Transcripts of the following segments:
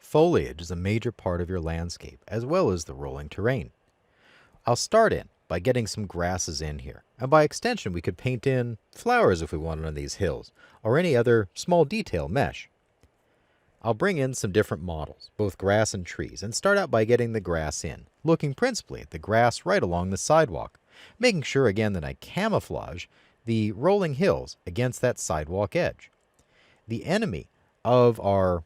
Foliage is a major part of your landscape, as well as the rolling terrain. I'll start in by getting some grasses in here, and by extension we could paint in flowers if we wanted on these hills, or any other small detail mesh. I'll bring in some different models, both grass and trees, and start out by getting the grass in, looking principally at the grass right along the sidewalk, making sure again that I camouflage the rolling hills against that sidewalk edge. The enemy of our,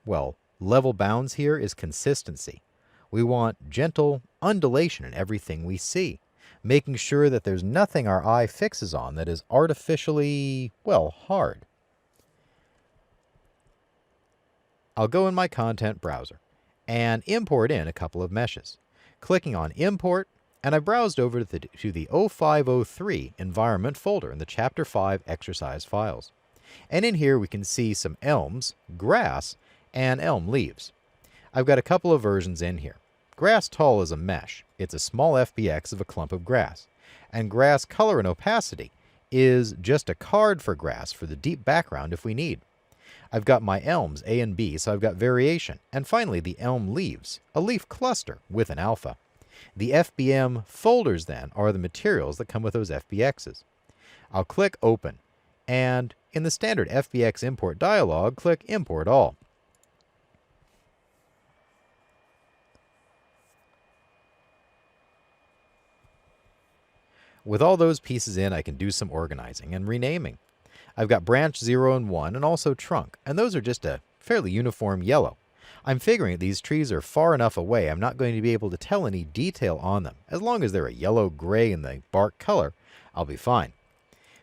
level bounds here is consistency. We want gentle undulation in everything we see, making sure that there's nothing our eye fixes on that is artificially, hard. I'll go in my content browser and import in a couple of meshes. Clicking on Import, and I browsed over to the 0503 environment folder in the Chapter 5 exercise files. And in here we can see some elms, grass, and elm leaves. I've got a couple of versions in here. Grass tall is a mesh. It's a small FBX of a clump of grass. And grass color and opacity is just a card for grass for the deep background if we need. I've got my elms A and B, so I've got variation. And finally the elm leaves, a leaf cluster with an alpha. The FBM folders then are the materials that come with those FBXs. I'll click Open, and in the standard FBX import dialog, click Import All. With all those pieces in, I can do some organizing and renaming. I've got branch 0 and 1 and also trunk, and those are just a fairly uniform yellow. I'm figuring these trees are far enough away I'm not going to be able to tell any detail on them. As long as they're a yellow-gray in the bark color, I'll be fine.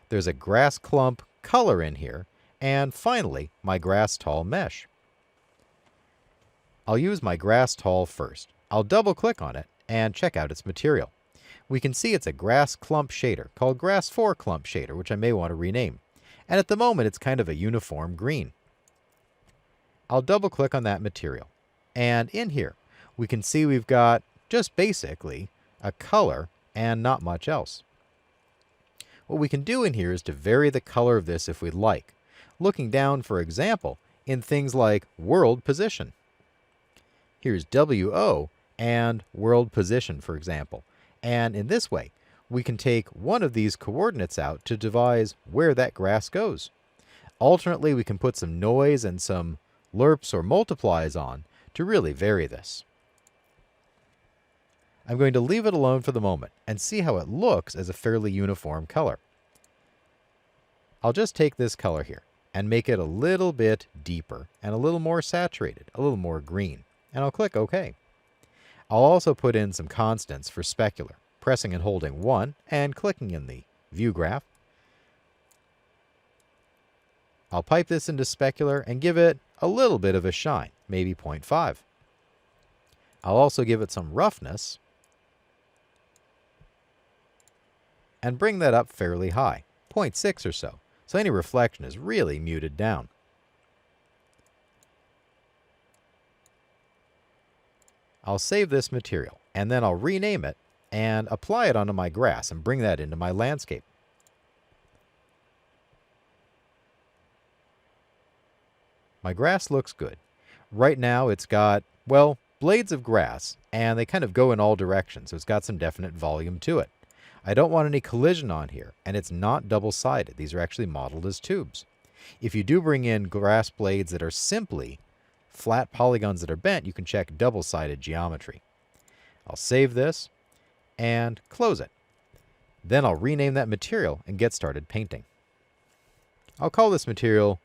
There's a grass clump color in here, and finally, my grass tall mesh. I'll use my grass tall first. I'll double-click on it and check out its material. We can see it's a grass clump shader called Grass 4 Clump Shader, which I may want to rename. And at the moment, it's kind of a uniform green. I'll double-click on that material. And in here, we can see we've got just basically a color and not much else. What we can do in here is to vary the color of this if we'd like. Looking down, for example, in things like world position. Here's WO and world position, for example. And in this way, we can take one of these coordinates out to devise where that grass goes. Alternately, we can put some noise and some lerps or multiplies on to really vary this. I'm going to leave it alone for the moment and see how it looks as a fairly uniform color. I'll just take this color here and make it a little bit deeper and a little more saturated, a little more green, and I'll click OK. I'll also put in some constants for specular, pressing and holding 1 and clicking in the view graph. I'll pipe this into specular and give it a little bit of a shine, maybe 0.5. I'll also give it some roughness and bring that up fairly high, 0.6 or so, so any reflection is really muted down. I'll save this material, and then I'll rename it and apply it onto my grass and bring that into my landscape. My grass looks good. Right now it's got, blades of grass, and they kind of go in all directions, so it's got some definite volume to it. I don't want any collision on here, and it's not double-sided. These are actually modeled as tubes. If you do bring in grass blades that are simply flat polygons that are bent, you can check double-sided geometry. I'll save this and close it. Then I'll rename that material and get started painting. I'll call this material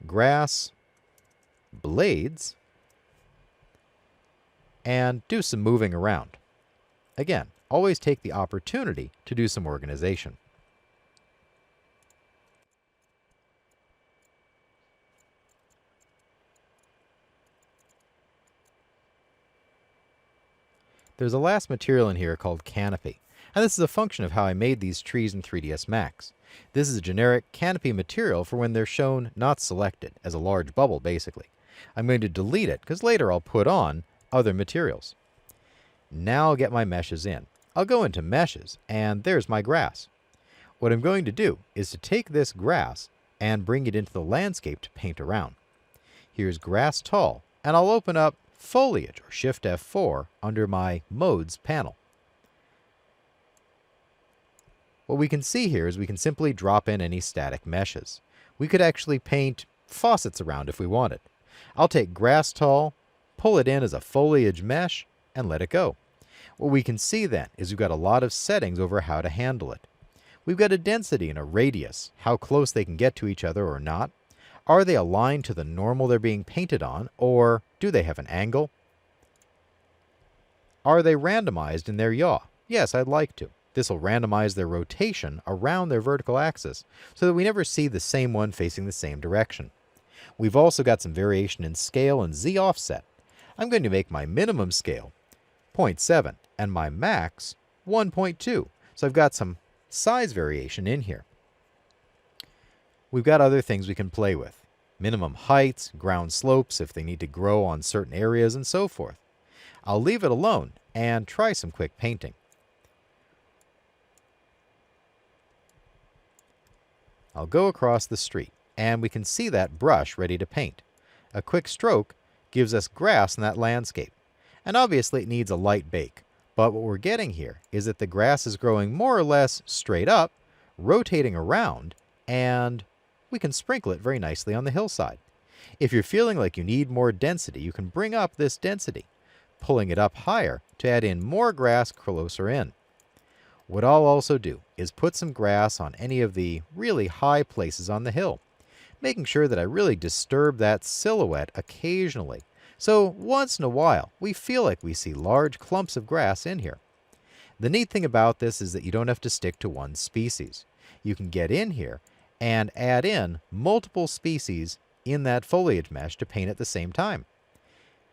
Grass Blades and do some moving around. Again, always take the opportunity to do some organization. There's a last material in here called Canopy, and this is a function of how I made these trees in 3ds Max. This is a generic canopy material for when they're shown not selected, as a large bubble basically. I'm going to delete it because later I'll put on other materials. Now I'll get my meshes in. I'll go into meshes, and there's my grass. What I'm going to do is to take this grass and bring it into the landscape to paint around. Here's grass tall, and I'll open up foliage, or Shift F4, under my Modes panel. What we can see here is we can simply drop in any static meshes. We could actually paint faucets around if we wanted. I'll take grass tall, pull it in as a foliage mesh, and let it go. What we can see then is we've got a lot of settings over how to handle it. We've got a density and a radius, how close they can get to each other or not. Are they aligned to the normal they're being painted on, or do they have an angle? Are they randomized in their yaw? Yes, I'd like to. This will randomize their rotation around their vertical axis so that we never see the same one facing the same direction. We've also got some variation in scale and Z offset. I'm going to make my minimum scale 0.7 and my max 1.2. So I've got some size variation in here. We've got other things we can play with. Minimum heights, ground slopes if they need to grow on certain areas, and so forth. I'll leave it alone and try some quick painting. I'll go across the street, and we can see that brush ready to paint. A quick stroke gives us grass in that landscape. And obviously it needs a light bake, but what we're getting here is that the grass is growing more or less straight up, rotating around, and we can sprinkle it very nicely on the hillside. If you're feeling like you need more density, you can bring up this density, pulling it up higher to add in more grass closer in. What I'll also do is put some grass on any of the really high places on the hill, making sure that I really disturb that silhouette occasionally. So once in a while, we feel like we see large clumps of grass in here. The neat thing about this is that you don't have to stick to one species. You can get in here and add in multiple species in that foliage mesh to paint at the same time.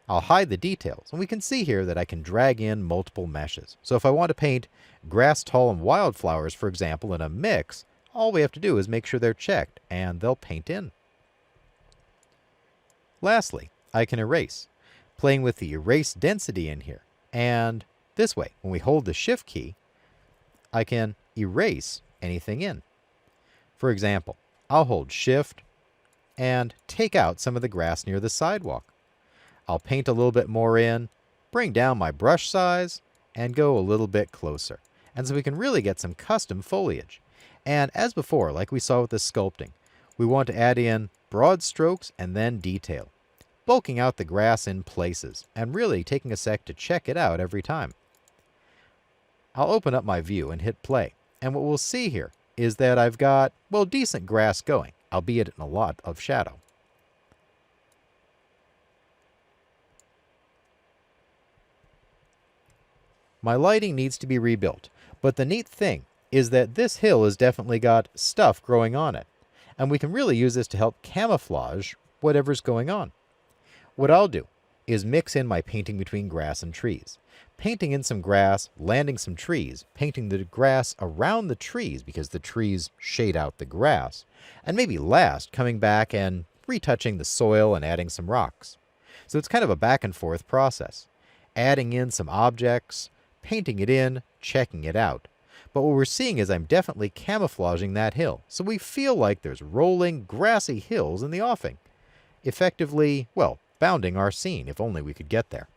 I'll hide the details, and we can see here that I can drag in multiple meshes. So if I want to paint grass tall and wildflowers, for example, in a mix, all we have to do is make sure they're checked, and they'll paint in. Lastly, I can erase, playing with the erase density in here. And this way, when we hold the Shift key, I can erase anything in. For example, I'll hold Shift and take out some of the grass near the sidewalk. I'll paint a little bit more in, bring down my brush size, and go a little bit closer. And so we can really get some custom foliage. And as before, like we saw with the sculpting, we want to add in broad strokes and then detail, bulking out the grass in places, and really taking a sec to check it out every time. I'll open up my view and hit play, and what we'll see here is that I've got, well, decent grass going, albeit in a lot of shadow. My lighting needs to be rebuilt, but the neat thing is that this hill has definitely got stuff growing on it, and we can really use this to help camouflage whatever's going on. What I'll do is mix in my painting between grass and trees. Painting in some grass, landing some trees, painting the grass around the trees because the trees shade out the grass, and maybe last coming back and retouching the soil and adding some rocks. So it's kind of a back and forth process. Adding in some objects, painting it in, checking it out. But what we're seeing is I'm definitely camouflaging that hill, so we feel like there's rolling, grassy hills in the offing. Effectively, well, bounding our scene, if only we could get there.